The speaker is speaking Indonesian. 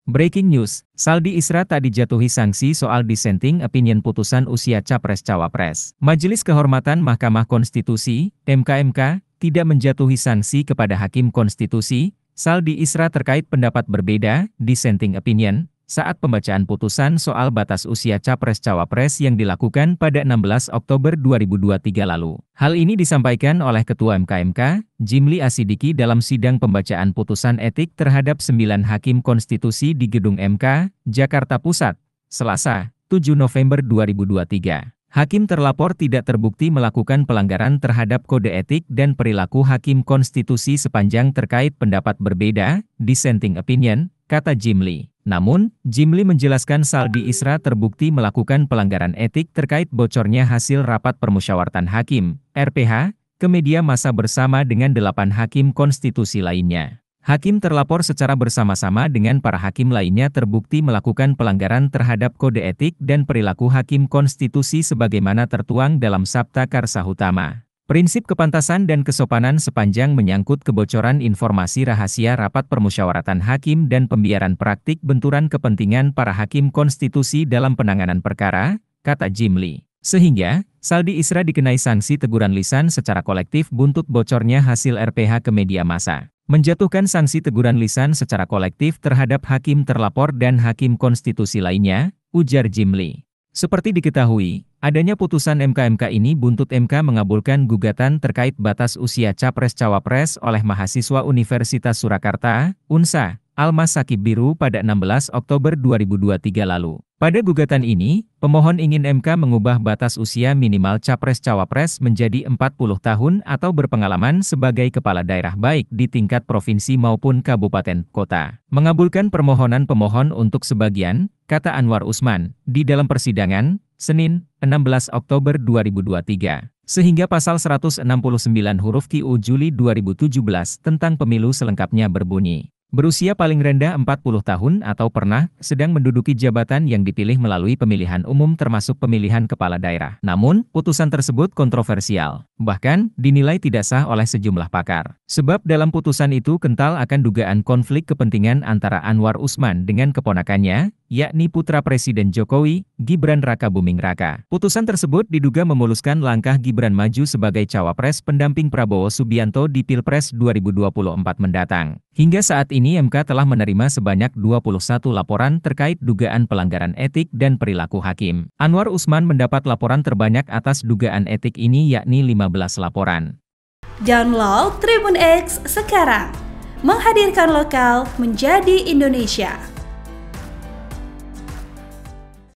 Breaking news, Saldi Isra tak dijatuhi sanksi soal dissenting opinion putusan usia Capres-Cawapres. Majelis Kehormatan Mahkamah Konstitusi, MK, tidak menjatuhi sanksi kepada Hakim Konstitusi, Saldi Isra terkait pendapat berbeda, dissenting opinion, saat pembacaan putusan soal batas usia Capres-Cawapres yang dilakukan pada 16 Oktober 2023 lalu. Hal ini disampaikan oleh Ketua MK, Jimli Asidiki dalam sidang pembacaan putusan etik terhadap 9 Hakim Konstitusi di Gedung MK, Jakarta Pusat, Selasa, 7 November 2023. Hakim terlapor tidak terbukti melakukan pelanggaran terhadap kode etik dan perilaku Hakim Konstitusi sepanjang terkait pendapat berbeda, dissenting opinion, kata Jimli. Namun, Jimli menjelaskan Saldi Isra terbukti melakukan pelanggaran etik terkait bocornya hasil rapat permusyawaratan hakim, RPH, ke media massa bersama dengan 8 Hakim Konstitusi lainnya. Hakim terlapor secara bersama-sama dengan para hakim lainnya terbukti melakukan pelanggaran terhadap kode etik dan perilaku Hakim Konstitusi sebagaimana tertuang dalam Sabta Karsa Utama. Prinsip kepantasan dan kesopanan sepanjang menyangkut kebocoran informasi rahasia rapat permusyawaratan hakim dan pembiaran praktik benturan kepentingan para Hakim Konstitusi dalam penanganan perkara, kata Jimli. Sehingga, Saldi Isra dikenai sanksi teguran lisan secara kolektif buntut bocornya hasil RPH ke media massa. Menjatuhkan sanksi teguran lisan secara kolektif terhadap hakim terlapor dan Hakim Konstitusi lainnya, ujar Jimli. Seperti diketahui, adanya putusan MK ini buntut MK mengabulkan gugatan terkait batas usia Capres-Cawapres oleh mahasiswa Universitas Surakarta, UNSA, Almas Sakib Biru pada 16 Oktober 2023 lalu. Pada gugatan ini, pemohon ingin MK mengubah batas usia minimal Capres-Cawapres menjadi 40 tahun atau berpengalaman sebagai kepala daerah baik di tingkat provinsi maupun kabupaten kota. Mengabulkan permohonan pemohon untuk sebagian, kata Anwar Usman, di dalam persidangan, Senin, 16 Oktober 2023. Sehingga pasal 169 huruf KUU Juli 2017 tentang pemilu selengkapnya berbunyi. Berusia paling rendah 40 tahun atau pernah sedang menduduki jabatan yang dipilih melalui pemilihan umum termasuk pemilihan kepala daerah. Namun, putusan tersebut kontroversial, bahkan dinilai tidak sah oleh sejumlah pakar. Sebab dalam putusan itu kental akan dugaan konflik kepentingan antara Anwar Usman dengan keponakannya, yakni putra Presiden Jokowi, Gibran Rakabuming Raka. Putusan tersebut diduga memuluskan langkah Gibran maju sebagai cawapres pendamping Prabowo Subianto di Pilpres 2024 mendatang. Hingga saat ini MK telah menerima sebanyak 21 laporan terkait dugaan pelanggaran etik dan perilaku hakim. Anwar Usman mendapat laporan terbanyak atas dugaan etik ini yakni 15 laporan. Download Tribun X sekarang, menghadirkan lokal menjadi Indonesia.